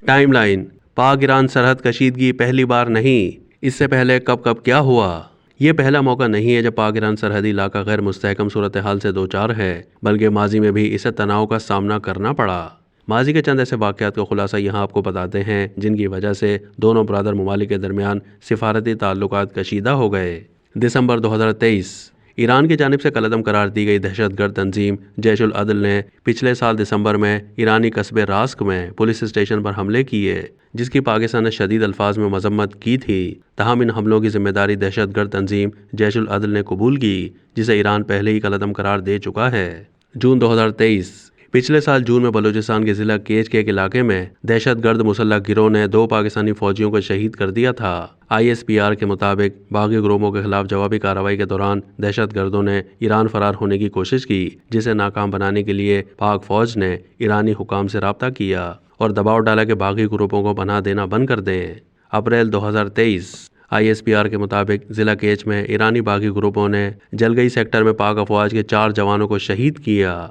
Time line: پاک ایران سرحد کشیدگی پہلی بار نہیں، اس سے پہلے کب کب کیا ہوا؟ یہ پہلا موقع نہیں ہے جب پاک ایران سرحدی علاقہ غیر مستحکم صورتحال سے دوچار ہے، بلکہ ماضی میں بھی اسے تناؤ کا سامنا کرنا پڑا۔ ماضی کے چند ایسے واقعات کا خلاصہ یہاں آپ کو بتاتے ہیں جن کی وجہ سے دونوں برادر ممالک کے درمیان سفارتی تعلقات کشیدہ ہو گئے۔ دسمبر 2023: ایران کی جانب سے کالعدم قرار دی گئی دہشت گرد تنظیم جیش العدل نے پچھلے سال دسمبر میں ایرانی قصبے راسک میں پولیس اسٹیشن پر حملے کیے، جس کی پاکستان نے شدید الفاظ میں مذمت کی تھی۔ تاہم ان حملوں کی ذمہ داری دہشت گرد تنظیم جیش العدل نے قبول کی، جسے ایران پہلے ہی کالعدم قرار دے چکا ہے۔ جون 2023: پچھلے سال جون میں بلوچستان کے ضلع کیچ کے ایک علاقے میں دہشت گرد مسلح گروہ نے 2 پاکستانی فوجیوں کو شہید کر دیا تھا۔ ISPR کے مطابق باغی گروہوں کے خلاف جوابی کارروائی کے دوران دہشت گردوں نے ایران فرار ہونے کی کوشش کی، جسے ناکام بنانے کے لیے پاک فوج نے ایرانی حکام سے رابطہ کیا اور دباؤ ڈالا کہ باغی گروہوں کو پناہ دینا بند کر دیں۔ اپریل 2023: ISPR کے مطابق ضلع کیچ میں ایرانی باغی گروپوں نے جلگئی سیکٹر میں پاک افواج کے 4 جوانوں کو شہید کیا۔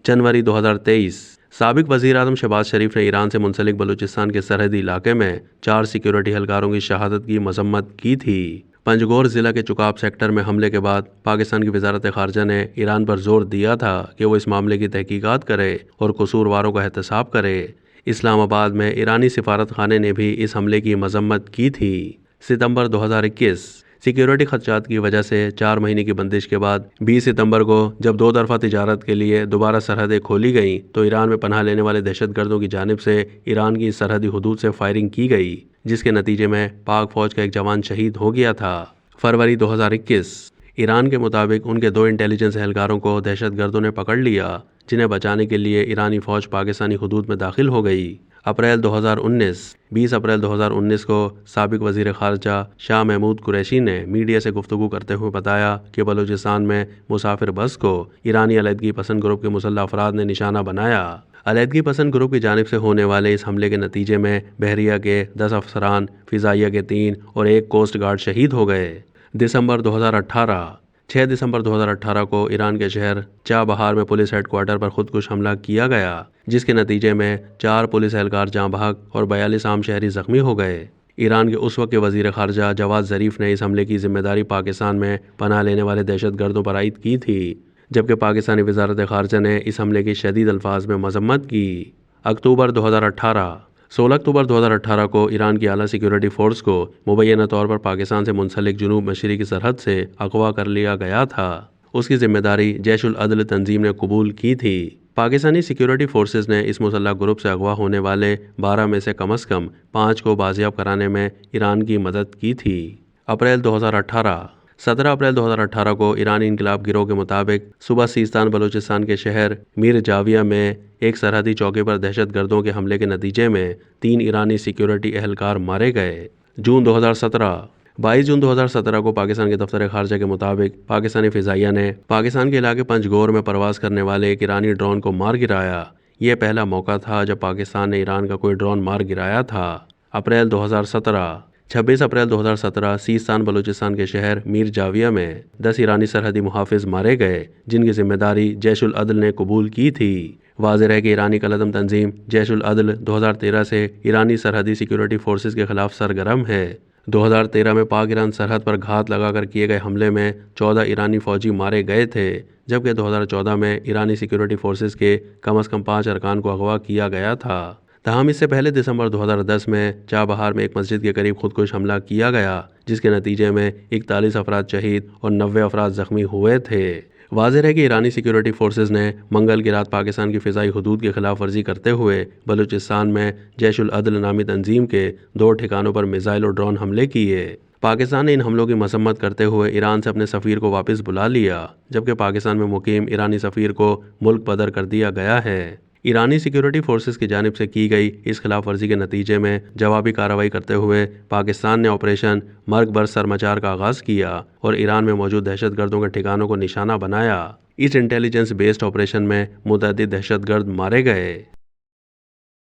جنوری 2023: سابق وزیر اعظم شہباز شریف نے ایران سے منسلک بلوچستان کے سرحدی علاقے میں 4 سیکیورٹی اہلکاروں کی شہادت کی مذمت کی تھی۔ پنجگور ضلع کے چکاب سیکٹر میں حملے کے بعد پاکستان کی وزارت خارجہ نے ایران پر زور دیا تھا کہ وہ اس معاملے کی تحقیقات کرے اور قصورواروں کا احتساب کرے۔ اسلام آباد میں ایرانی سفارت خانے نے بھی اس حملے کی مذمت کی تھی۔ ستمبر 2021: سیکیورٹی خدشات کی وجہ سے 4 مہینے کی بندش کے بعد 20 ستمبر کو جب 2 طرفہ تجارت کے لیے دوبارہ سرحدیں کھولی گئیں تو ایران میں پناہ لینے والے دہشت گردوں کی جانب سے ایران کی سرحدی حدود سے فائرنگ کی گئی، جس کے نتیجے میں پاک فوج کا ایک جوان شہید ہو گیا تھا۔ فروری 2021: ایران کے مطابق ان کے 2 انٹیلیجنس اہلکاروں کو دہشت گردوں نے پکڑ لیا، جنہیں بچانے کے لیے ایرانی فوج پاکستانی حدود میں داخل ہو گئی۔ اپریل 2019: 20 اپریل 2019 کو سابق وزیر خارجہ شاہ محمود قریشی نے میڈیا سے گفتگو کرتے ہوئے بتایا کہ بلوچستان میں مسافر بس کو ایرانی علیحدگی پسند گروپ کے مسلح افراد نے نشانہ بنایا۔ علیحدگی پسند گروپ کی جانب سے ہونے والے اس حملے کے نتیجے میں بحریہ کے 10 افسران، فضائیہ کے 3 اور 1 کوسٹ گارڈ شہید ہو گئے۔ دسمبر 2018: 6 دسمبر 2018 کو ایران کے شہر چابہار میں پولیس ہیڈ کوارٹر پر خودکش حملہ کیا گیا، جس کے نتیجے میں 4 پولیس اہلکار جاں بحق اور 42 عام شہری زخمی ہو گئے۔ ایران کے اس وقت کے وزیر خارجہ جواد ظریف نے اس حملے کی ذمہ داری پاکستان میں پناہ لینے والے دہشت گردوں پر عائد کی تھی، جبکہ پاکستانی وزارت خارجہ نے اس حملے کی شدید الفاظ میں مذمت کی۔ اکتوبر 2018: 16 اکتوبر 2018 کو ایران کی اعلیٰ سیکیورٹی فورس کو مبینہ طور پر پاکستان سے منسلک جنوب مشرقی سرحد سے اغوا کر لیا گیا تھا۔ اس کی ذمہ داری جیش العدل تنظیم نے قبول کی تھی۔ پاکستانی سیکیورٹی فورسز نے اس مسلح گروپ سے اغوا ہونے والے 12 میں سے کم از کم 5 کو بازیاب کرانے میں ایران کی مدد کی تھی۔ اپریل 2018: 17 اپریل 2018 کو ایرانی انقلاب گروہ کے مطابق صوبہ سیستان بلوچستان کے شہر میر جاویہ میں ایک سرحدی چوکی پر دہشت گردوں کے حملے کے نتیجے میں 3 ایرانی سیکیورٹی اہلکار مارے گئے۔ جون 2017: 22 جون 2017 کو پاکستان کے دفتر خارجہ کے مطابق پاکستانی فضائیہ نے پاکستان کے علاقے پنجگور میں پرواز کرنے والے ایک ایرانی ڈرون کو مار گرایا۔ یہ پہلا موقع تھا جب پاکستان نے ایران کا کوئی ڈرون مار گرایا تھا۔ اپریل 2017: 26 اپریل 2017 سیستان بلوچستان کے شہر میر جاویہ میں 10 ایرانی سرحدی محافظ مارے گئے، جن کی ذمہ داری جیش العدل نے قبول کی تھی۔ واضح ہے کہ ایرانی کالعدم تنظیم جیش العدل 2013 سے ایرانی سرحدی سیکیورٹی فورسز کے خلاف سرگرم ہے۔ 2013 میں پاک ایران سرحد پر گھات لگا کر کیے گئے حملے میں 14 ایرانی فوجی مارے گئے تھے، جبکہ 2014 میں ایرانی سیکیورٹی فورسز کے کم از کم 5 ارکان کو اغوا کیا گیا تھا۔ تاہم اس سے پہلے دسمبر 2010 میں چابہار میں ایک مسجد کے قریب خودکش حملہ کیا گیا، جس کے نتیجے میں 41 افراد شہید اور 90 افراد زخمی ہوئے تھے۔ واضح ہے کہ ایرانی سیکیورٹی فورسز نے منگل کی رات پاکستان کی فضائی حدود کی خلاف ورزی کرتے ہوئے بلوچستان میں جیش العدل نامی تنظیم کے 2 ٹھکانوں پر میزائل اور ڈرون حملے کیے۔ پاکستان نے ان حملوں کی مذمت کرتے ہوئے ایران سے اپنے سفیر کو واپس بلا لیا، جبکہ پاکستان میں مقیم ایرانی سفیر کو ملک بدر کر دیا گیا ہے۔ ایرانی سیکیورٹی فورسز کی جانب سے کی گئی اس خلاف ورزی کے نتیجے میں جوابی کارروائی کرتے ہوئے پاکستان نے آپریشن مرگ بر سرمچار کا آغاز کیا اور ایران میں موجود دہشت گردوں کے ٹھکانوں کو نشانہ بنایا۔ اس انٹیلیجنس بیسڈ آپریشن میں متعدد دہشت گرد مارے گئے۔